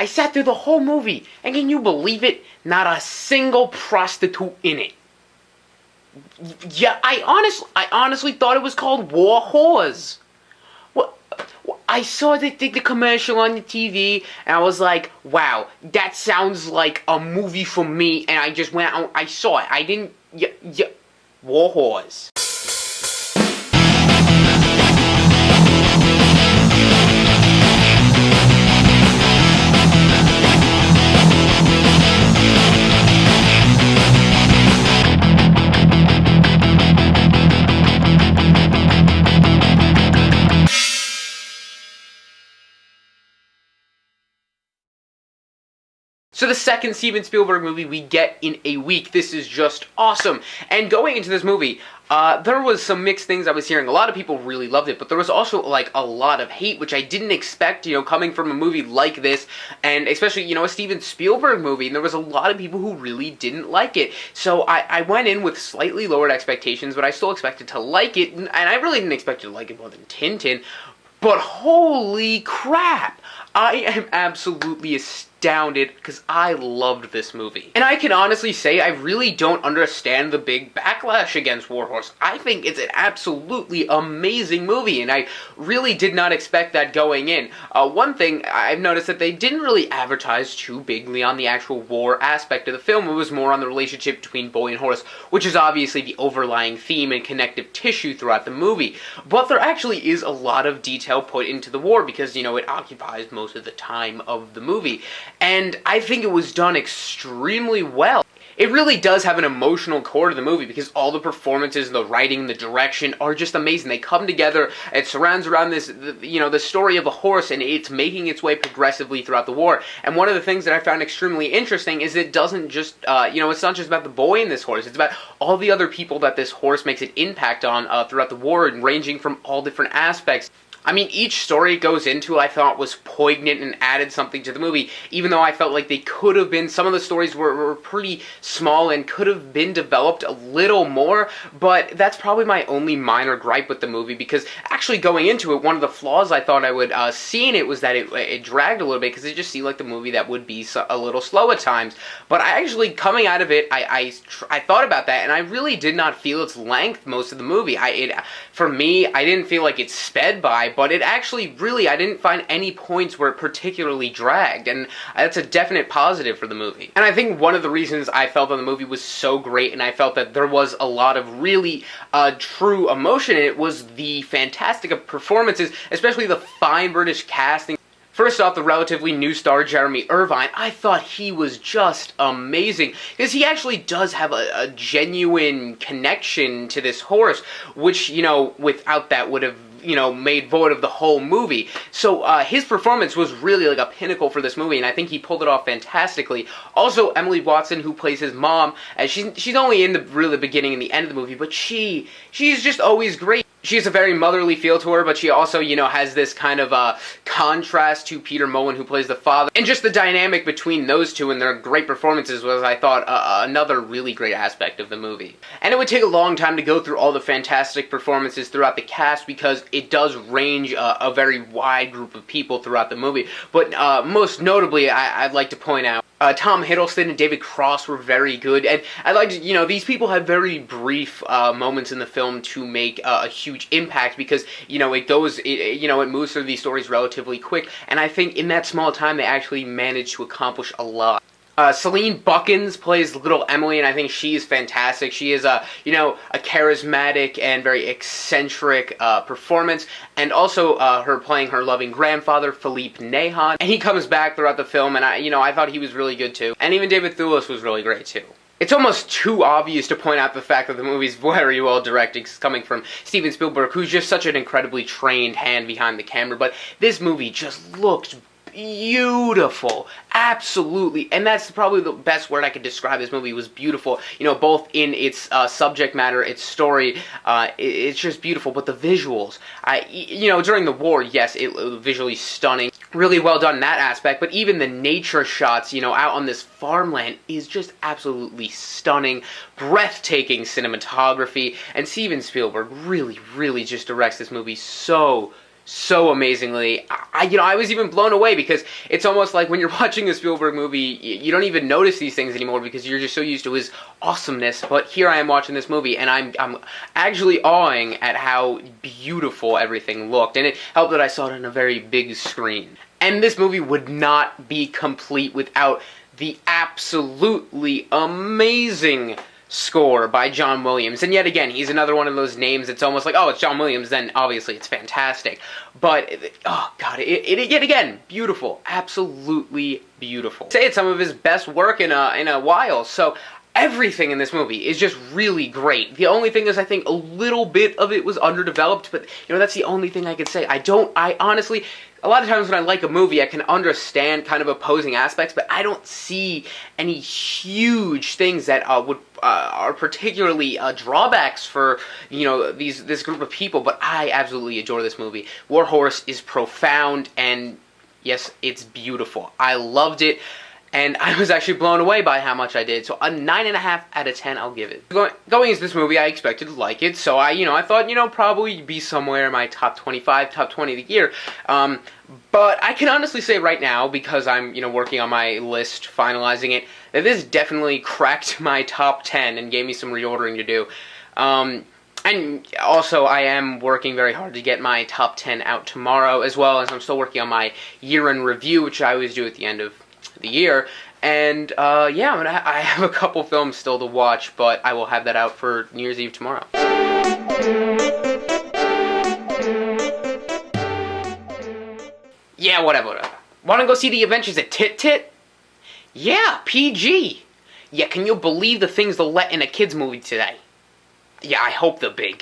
I sat through the whole movie, and can you believe it? Not a single prostitute in it. Yeah, I honestly thought it was called War Whores. What? I saw the commercial on the TV, and I was like, wow, that sounds like a movie for me, and I just went out, I saw it. I didn't, War Whores. So the second Steven Spielberg movie we get in a week. This is just awesome. And going into this movie, there was some mixed things I was hearing. A lot of people really loved it, but there was also like a lot of hate, which I didn't expect, coming from a movie like this, and especially, a Steven Spielberg movie, and there was a lot of people who really didn't like it. So I went in with slightly lowered expectations, but I still expected to like it, and I really didn't expect to like it more than Tintin, but holy crap! I am absolutely astounded because I loved this movie. And I can honestly say I really don't understand the big backlash against War Horse. I think it's an absolutely amazing movie, and I really did not expect that going in. One thing, I've noticed that they didn't really advertise too bigly on the actual war aspect of the film. It was more on the relationship between boy and horse, which is obviously the overlying theme and connective tissue throughout the movie. But there actually is a lot of detail put into the war because, it occupies most of the time of the movie. And I think it was done extremely well. It really does have an emotional core to the movie because all the performances, the writing, the direction are just amazing. They come together. It surrounds around this, the story of a horse, and it's making its way progressively throughout the war. And one of the things that I found extremely interesting is it doesn't just, it's not just about the boy and this horse. It's about all the other people that this horse makes an impact on throughout the war, and ranging from all different aspects. I mean, each story it goes into, I thought, was poignant and added something to the movie, even though I felt like they could have been, some of the stories were pretty small and could have been developed a little more, but that's probably my only minor gripe with the movie, because actually going into it, one of the flaws I thought I would see in it was that it dragged a little bit, because it just seemed like the movie that would be a little slow at times. But I actually, coming out of it, I thought about that, and I really did not feel its length most of the movie. For me, I didn't feel like it sped by, but it actually really, I didn't find any points where it particularly dragged, and that's a definite positive for the movie. And I think one of the reasons I felt that the movie was so great, and I felt that there was a lot of really true emotion in it, was the fantastic performances, especially the fine British casting. First off, the relatively new star, Jeremy Irvine, I thought he was just amazing, because he actually does have a genuine connection to this horse, which, without that would have made void of the whole movie. So his performance was really like a pinnacle for this movie, and I think he pulled it off fantastically. Also, Emily Watson, who plays his mom, she's only in the really beginning and the end of the movie, but she's just always great. She has a very motherly feel to her, but she also, has this kind of contrast to Peter Mullen, who plays the father. And just the dynamic between those two and their great performances was, I thought, another really great aspect of the movie. And it would take a long time to go through all the fantastic performances throughout the cast, because it does range a very wide group of people throughout the movie. But most notably, I'd like to point out, Tom Hiddleston and David Kross were very good, and I like to, these people have very brief moments in the film to make a huge impact, because, it moves through these stories relatively quick, and I think in that small time they actually managed to accomplish a lot. Celine Buckens plays little Emily, and I think she is fantastic. She is a charismatic and very eccentric performance, and also her playing her loving grandfather, Philippe Nahon, and he comes back throughout the film, and I thought he was really good too. And even David Thewlis was really great too. It's almost too obvious to point out the fact that the movie's very well directed, coming from Steven Spielberg, who's just such an incredibly trained hand behind the camera, but this movie just looked beautiful, absolutely, and that's probably the best word I could describe this movie, was beautiful, both in its subject matter, its story, it's just beautiful, but the visuals, during the war, yes, it was visually stunning, really well done in that aspect, but even the nature shots, out on this farmland is just absolutely stunning, breathtaking cinematography, and Steven Spielberg really, really just directs this movie so so amazingly. I was even blown away because it's almost like when you're watching a Spielberg movie, you don't even notice these things anymore because you're just so used to his awesomeness. But here I am watching this movie, and I'm actually awing at how beautiful everything looked, and it helped that I saw it on a very big screen. And this movie would not be complete without the absolutely amazing score by John Williams. And yet again, he's another one of those names that's almost like, oh, it's John Williams, then obviously it's fantastic. But, oh god, it yet again, beautiful. Absolutely beautiful. I'd say it's some of his best work in a while, so everything in this movie is just really great. The only thing is, I think a little bit of it was underdeveloped, but, that's the only thing I could say. I honestly, a lot of times when I like a movie, I can understand kind of opposing aspects, but I don't see any huge things that are particularly drawbacks for, this group of people, but I absolutely adore this movie. War Horse is profound, and yes, it's beautiful. I loved it. And I was actually blown away by how much I did. So a 9.5 out of 10 I'll give it. Going into this movie, I expected to like it. So I thought, probably be somewhere in my top 25, top 20 of the year. But I can honestly say right now, because I'm, working on my list, finalizing it, that this definitely cracked my top 10 and gave me some reordering to do. And also, I am working very hard to get my top 10 out tomorrow, as well as I'm still working on my year-end review, which I always do at the end of the year, and I have a couple films still to watch, but I will have that out for New Year's Eve tomorrow. Yeah, whatever. Wanna go see The Adventures of Tit-Tit? Yeah, PG. Yeah, can you believe the things they'll let in a kids movie today? Yeah, I hope they're big.